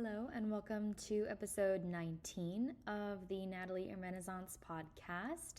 Hello, and welcome to episode 19 of the NatalieinRenaissance podcast.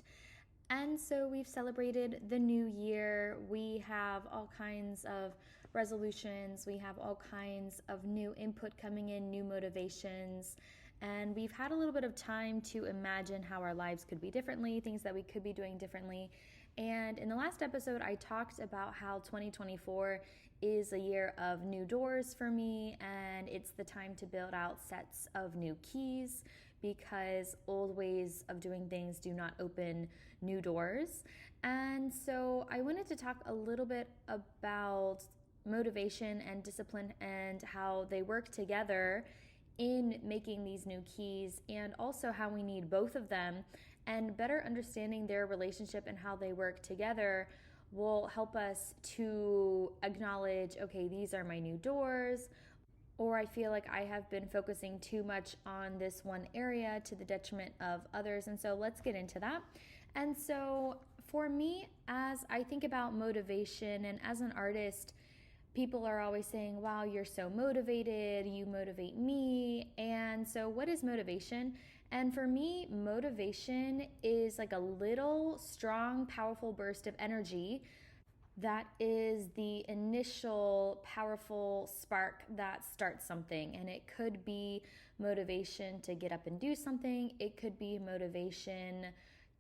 And so we've celebrated the new year. We have all kinds of resolutions. We have all kinds of new input coming in, new motivations. And we've had a little bit of time to imagine how our lives could be differently, things that we could be doing differently. And in the last episode, I talked about how 2024 is a year of new doors for me, and it's the time to build out sets of new keys because old ways of doing things do not open new doors. And so I wanted to talk a little bit about motivation and discipline and how they work together in making these new keys, and also how we need both of them, and better understanding their relationship and how they work together will help us to acknowledge, okay, these are my new doors, or I feel like I have been focusing too much on this one area to the detriment of others. And so let's get into that. And so for me, as I think about motivation and as an artist, people are always saying, wow, you're so motivated, you motivate me. And so what is motivation? And for me, motivation is like a little strong, powerful burst of energy that is the initial powerful spark that starts something. And it could be motivation to get up and do something. It could be motivation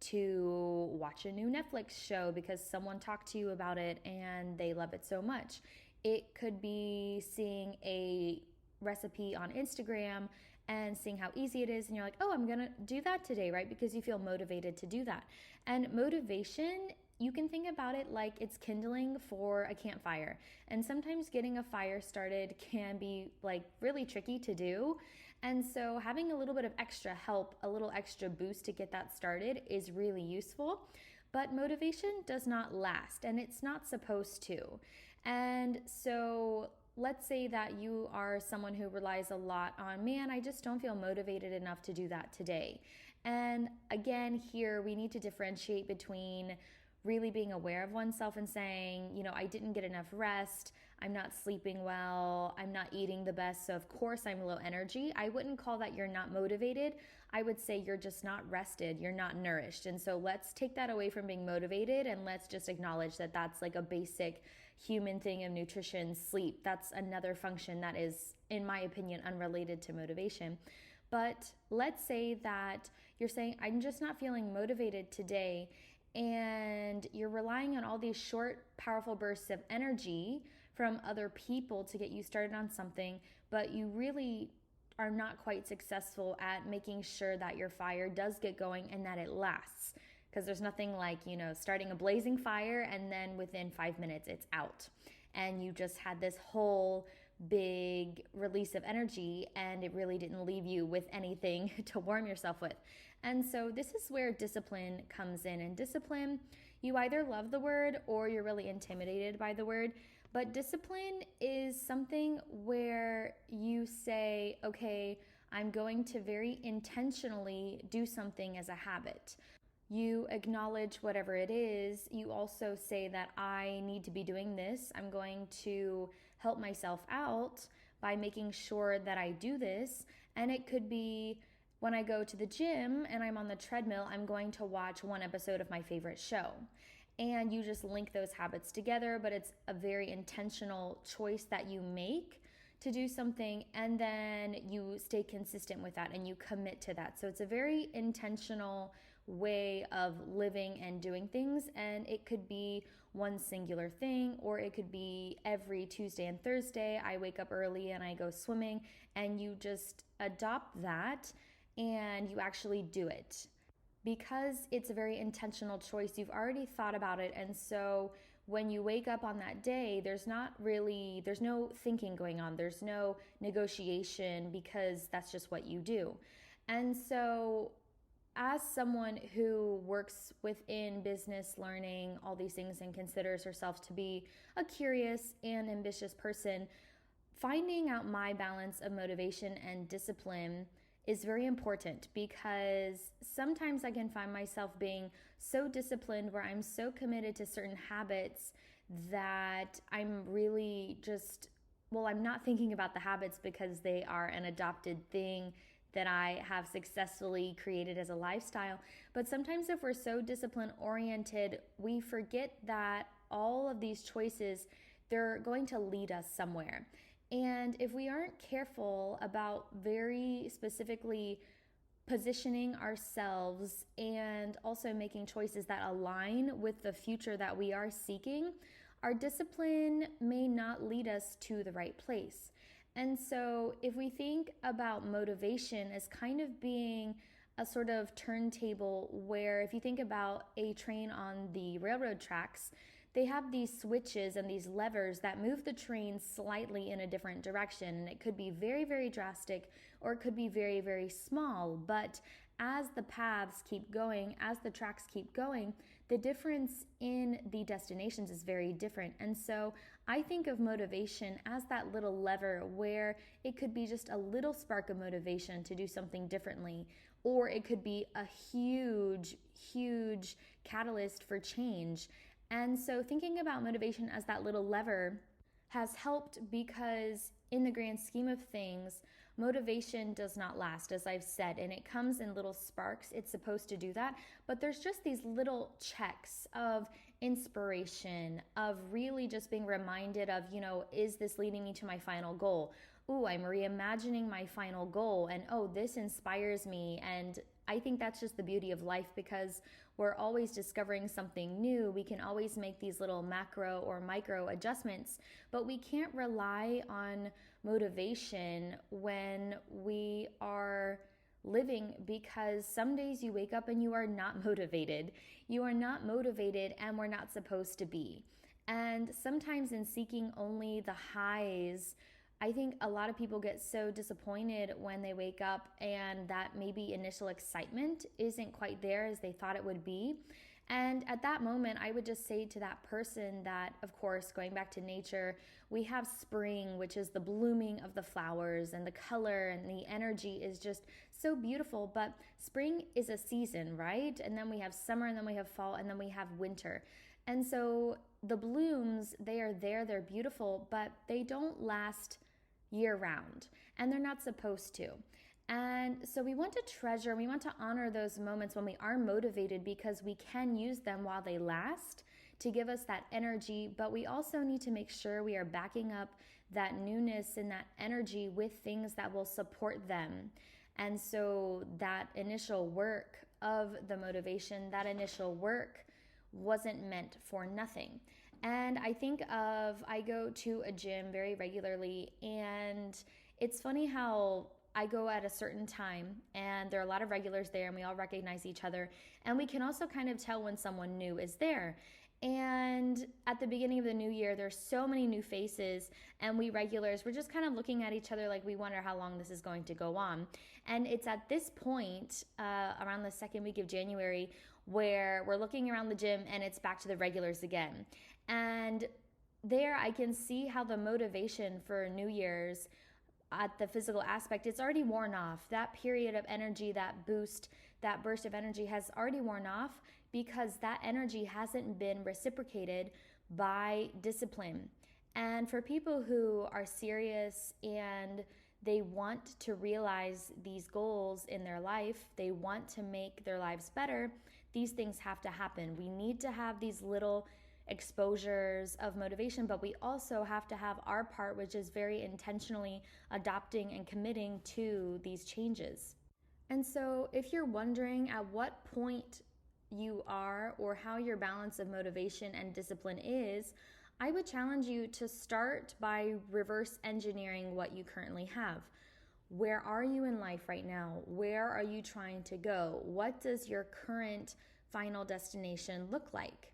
to watch a new Netflix show because someone talked to you about it and they love it so much. It could be seeing a recipe on Instagram and seeing how easy it is, and you're like, oh, I'm gonna do that today, right? Because you feel motivated to do that. And motivation, you can think about it like it's kindling for a campfire. And sometimes getting a fire started can be like really tricky to do. And so having a little bit of extra help, a little extra boost to get that started is really useful. But motivation does not last, and it's not supposed to. And so let's say that you are someone who relies a lot on, man, I just don't feel motivated enough to do that today. And again, here we need to differentiate between really being aware of oneself and saying, you know, I didn't get enough rest, I'm not sleeping well, I'm not eating the best, so of course I'm low energy. I wouldn't call that you're not motivated. I would say you're just not rested, you're not nourished. And so let's take that away from being motivated and let's just acknowledge that that's like a basic human thing of nutrition, sleep. That's another function that is, in my opinion, unrelated to motivation. But let's say that you're saying, I'm just not feeling motivated today, and you're relying on all these short, powerful bursts of energy from other people to get you started on something, but you really are not quite successful at making sure that your fire does get going and that it lasts. Because there's nothing like, you know, starting a blazing fire and then within 5 minutes it's out. And you just had this whole big release of energy and it really didn't leave you with anything to warm yourself with. And so this is where discipline comes in. And discipline, you either love the word or you're really intimidated by the word. But discipline is something where you say, okay, I'm going to very intentionally do something as a habit. You acknowledge whatever it is. You also say that I need to be doing this. I'm going to help myself out by making sure that I do this. And it could be when I go to the gym and I'm on the treadmill, I'm going to watch one episode of my favorite show. And you just link those habits together, but it's a very intentional choice that you make to do something, and then you stay consistent with that and you commit to that. So it's a very intentional way of living and doing things, and it could be one singular thing, or it could be every Tuesday and Thursday I wake up early and I go swimming, and you just adopt that and you actually do it. Because it's a very intentional choice, you've already thought about it, and so when you wake up on that day, there's no thinking going on, there's no negotiation, because that's just what you do. And so as someone who works within business, learning all these things, and considers herself to be a curious and ambitious person, finding out my balance of motivation and discipline is very important, because sometimes I can find myself being so disciplined where I'm so committed to certain habits that I'm really just well, I'm not thinking about the habits because they are an adopted thing that I have successfully created as a lifestyle. But sometimes if we're so discipline oriented, we forget that all of these choices, they're going to lead us somewhere. And if we aren't careful about very specifically positioning ourselves and also making choices that align with the future that we are seeking, our discipline may not lead us to the right place. And so, if we think about motivation as kind of being a sort of turntable, where if you think about a train on the railroad tracks, they have these switches and these levers that move the train slightly in a different direction. And it could be very, very drastic, or it could be very, very small. But as the paths keep going, as the tracks keep going, the difference in the destinations is very different. And so I think of motivation as that little lever where it could be just a little spark of motivation to do something differently, or it could be a huge, huge catalyst for change. And so thinking about motivation as that little lever has helped because in the grand scheme of things, motivation does not last, as I've said, and it comes in little sparks. It's supposed to do that, but there's just these little checks of inspiration, of really just being reminded of, is this leading me to my final goal? Ooh, I'm reimagining my final goal, and oh, this inspires me. And I think that's just the beauty of life, because we're always discovering something new. We can always make these little macro or micro adjustments, but we can't rely on motivation when we are living, because some days you wake up and you are not motivated. You are not motivated, and we're not supposed to be. And sometimes in seeking only the highs, I think a lot of people get so disappointed when they wake up and that maybe initial excitement isn't quite there as they thought it would be. And at that moment, I would just say to that person that, of course, going back to nature, we have spring, which is the blooming of the flowers, and the color and the energy is just so beautiful. But spring is a season, right? And then we have summer, and then we have fall, and then we have winter. And so the blooms, they are there, they're beautiful, but they don't last year round, and they're not supposed to. And so we want to treasure, we want to honor those moments when we are motivated, because we can use them while they last to give us that energy, but we also need to make sure we are backing up that newness and that energy with things that will support them. And so that initial work of the motivation, that initial work wasn't meant for nothing. And I go to a gym very regularly, and it's funny how I go at a certain time and there are a lot of regulars there and we all recognize each other, and we can also kind of tell when someone new is there. And at the beginning of the new year, there's so many new faces, and we regulars, we're just kind of looking at each other like we wonder how long this is going to go on. And it's at this point, around the second week of January, where we're looking around the gym and it's back to the regulars again. And there I can see how the motivation for New Year's at the physical aspect, it's already worn off. That period of energy, that boost, that burst of energy has already worn off, because that energy hasn't been reciprocated by discipline. And for people who are serious and they want to realize these goals in their life, they want to make their lives better, these things have to happen. We need to have these little exposures of motivation, but we also have to have our part, which is very intentionally adopting and committing to these changes. And so if you're wondering at what point you are or how your balance of motivation and discipline is, I would challenge you to start by reverse engineering what you currently have. Where are you in life right now? Where are you trying to go? What does your current final destination look like?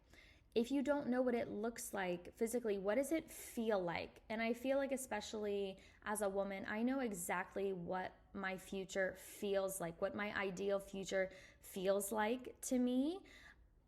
If you don't know what it looks like physically, what does it feel like? And I feel like, especially as a woman, I know exactly what my future feels like, what my ideal future feels like to me.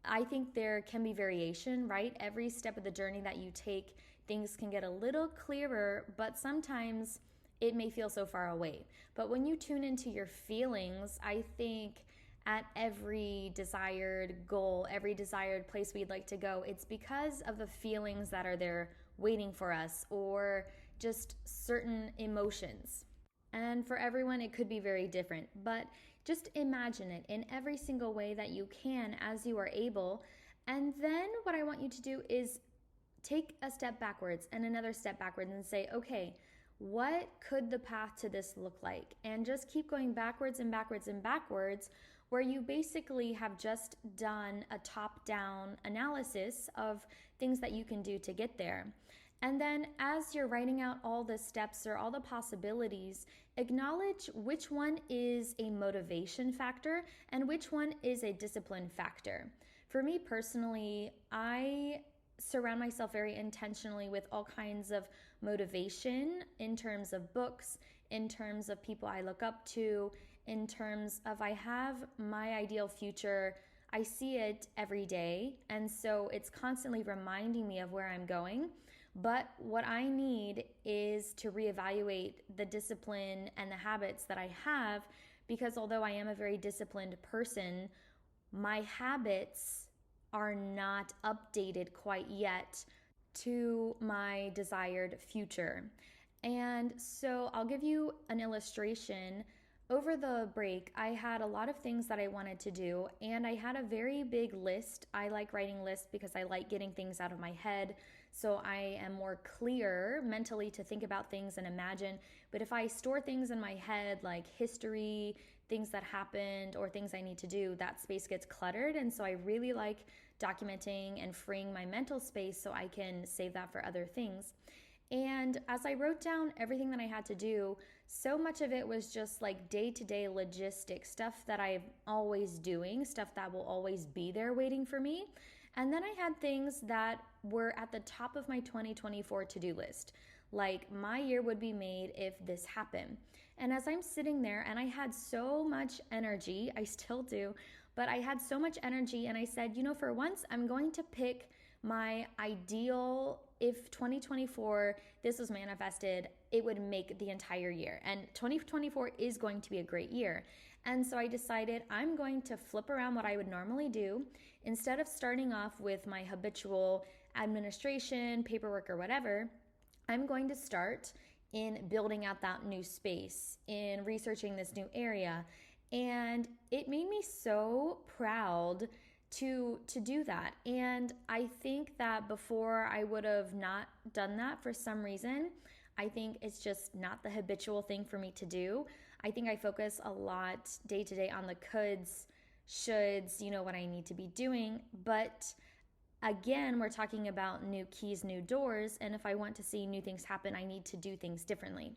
I think there can be variation, right? Every step of the journey that you take, things can get a little clearer, but sometimes it may feel so far away. But when you tune into your feelings, I think at every desired goal, every desired place we'd like to go, it's because of the feelings that are there waiting for us, or just certain emotions. And for everyone, it could be very different, but just imagine it in every single way that you can as you are able. And then what I want you to do is take a step backwards and another step backwards and say, okay, what could the path to this look like? And just keep going backwards and backwards and backwards, where you basically have just done a top-down analysis of things that you can do to get there. And then as you're writing out all the steps or all the possibilities, acknowledge which one is a motivation factor and which one is a discipline factor. For me personally, I surround myself very intentionally with all kinds of motivation in terms of books, in terms of people I look up to, in terms of I have my ideal future. I see it every day, and so it's constantly reminding me of where I'm going. But what I need is to reevaluate the discipline and the habits that I have, because although I am a very disciplined person, my habits are not updated quite yet to my desired future. And so I'll give you an illustration. Over the break, I had a lot of things that I wanted to do, and I had a very big list. I like writing lists because I like getting things out of my head, so I am more clear mentally to think about things and imagine. But if I store things in my head, like history, things that happened, or things I need to do, that space gets cluttered. And so I really like documenting and freeing my mental space so I can save that for other things. And as I wrote down everything that I had to do, so much of it was just like day-to-day logistics, stuff that I'm always doing, stuff that will always be there waiting for me. And then I had things that were at the top of my 2024 to-do list, like my year would be made if this happened. And as I'm sitting there, and I had so much energy, I still do, but I had so much energy, and I said, for once, I'm going to pick my ideal, if 2024, this was manifested, it would make the entire year. And 2024 is going to be a great year. And so I decided I'm going to flip around what I would normally do. Instead of starting off with my habitual administration, paperwork, or whatever, I'm going to start in building out that new space, in researching this new area. And it made me so proud to do that. And I think that before I would have not done that for some reason. I think it's just not the habitual thing for me to do. I think I focus a lot day to day on the coulds, shoulds, what I need to be doing. But again, we're talking about new keys, new doors. And if I want to see new things happen, I need to do things differently.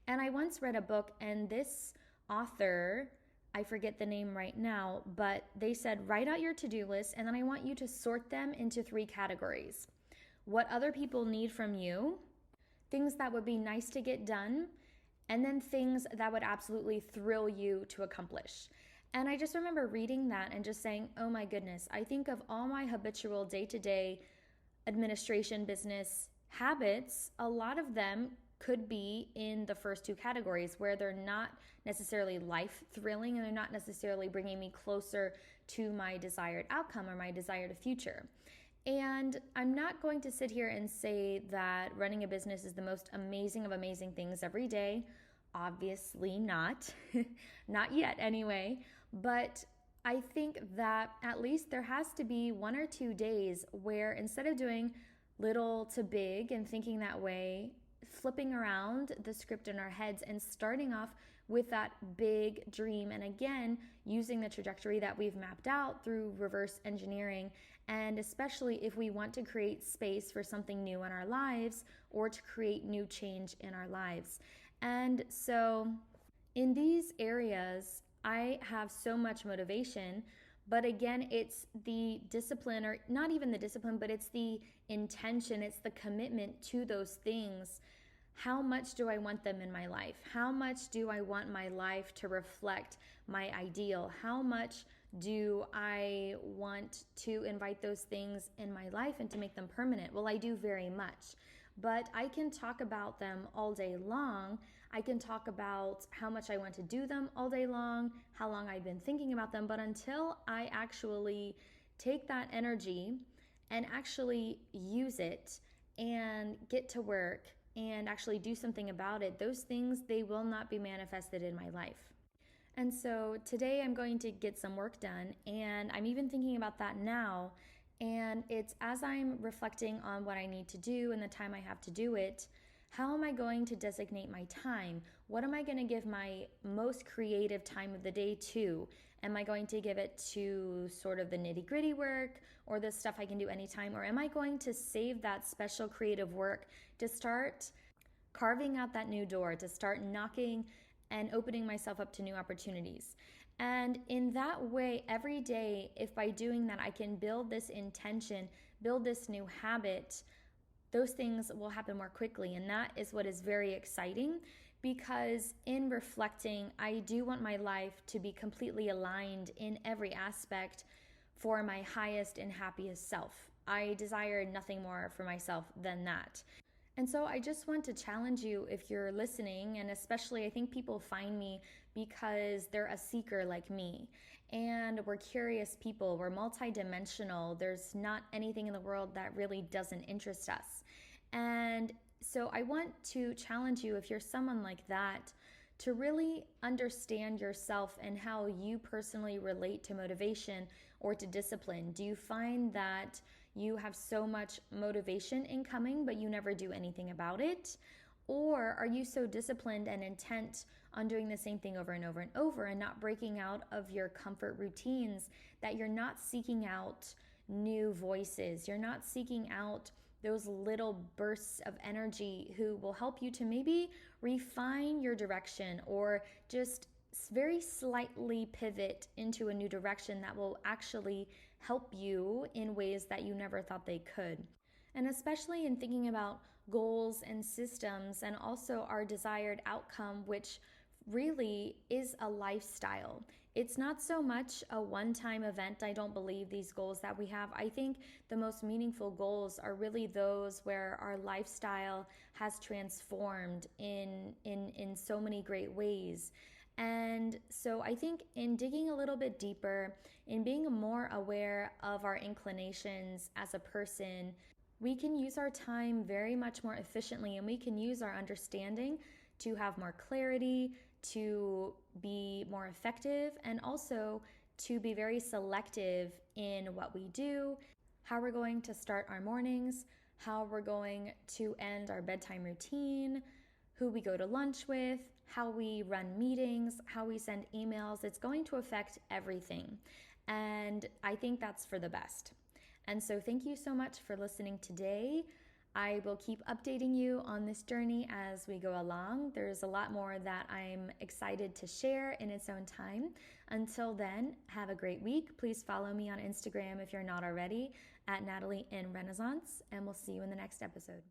And I once read a book, and this author, I forget the name right now, but they said, write out your to-do list, and then I want you to sort them into 3 categories. What other people need from you, things that would be nice to get done, and then things that would absolutely thrill you to accomplish. And I just remember reading that and just saying, oh my goodness, I think of all my habitual day-to-day administration business habits, a lot of them could be in the first 2 categories, where they're not necessarily life thrilling and they're not necessarily bringing me closer to my desired outcome or my desired future. And I'm not going to sit here and say that running a business is the most amazing of amazing things every day. Obviously not. Not yet anyway. But I think that at least there has to be 1 or 2 days where, instead of doing little to big and thinking that way, flipping around the script in our heads and starting off with that big dream, and again using the trajectory that we've mapped out through reverse engineering. And especially if we want to create space for something new in our lives or to create new change in our lives. And so in these areas, I have so much motivation, but again, it's the discipline, or not even the discipline, but it's the intention, it's the commitment to those things. How much do I want them in my life? How much do I want my life to reflect my ideal? How much do I want to invite those things in my life and to make them permanent? Well, I do very much, but I can talk about them all day long. I can talk about how much I want to do them all day long, how long I've been thinking about them, but until I actually take that energy and actually use it and get to work, and actually do something about it, those things, they will not be manifested in my life. And so today I'm going to get some work done, and I'm even thinking about that now. And it's as I'm reflecting on what I need to do and the time I have to do it, how am I going to designate my time? What am I going to give my most creative time of the day to? Am I going to give it to sort of the nitty gritty work or the stuff I can do anytime? Or am I going to save that special creative work to start carving out that new door, to start knocking and opening myself up to new opportunities? And in that way, every day, if by doing that I can build this intention, build this new habit, those things will happen more quickly. And that is what is very exciting, because in reflecting, I do want my life to be completely aligned in every aspect for my highest and happiest self. I desire nothing more for myself than that. And so I just want to challenge you, if you're listening, and especially I think people find me because they're a seeker like me. And we're curious people, we're multidimensional. There's not anything in the world that really doesn't interest us. And so I want to challenge you, if you're someone like that, to really understand yourself and how you personally relate to motivation or to discipline. Do you find that you have so much motivation incoming, but you never do anything about it? Or are you so disciplined and intent on doing the same thing over and over and over and not breaking out of your comfort routines that you're not seeking out new voices? You're not seeking out those little bursts of energy who will help you to maybe refine your direction or just very slightly pivot into a new direction that will actually help you in ways that you never thought they could. And especially in thinking about goals and systems and also our desired outcome, which really is a lifestyle. It's not so much a one-time event. I don't believe these goals that we have. I think the most meaningful goals are really those where our lifestyle has transformed in so many great ways. And so I think in digging a little bit deeper, in being more aware of our inclinations as a person, we can use our time very much more efficiently, and we can use our understanding to have more clarity, to be more effective, and also to be very selective in what we do, how we're going to start our mornings, how we're going to end our bedtime routine, who we go to lunch with, how we run meetings, how we send emails. It's going to affect everything. And I think that's for the best. And so thank you so much for listening today. I will keep updating you on this journey as we go along. There's a lot more that I'm excited to share in its own time. Until then, have a great week. Please follow me on Instagram if you're not already at NatalieinRenaissance, and we'll see you in the next episode.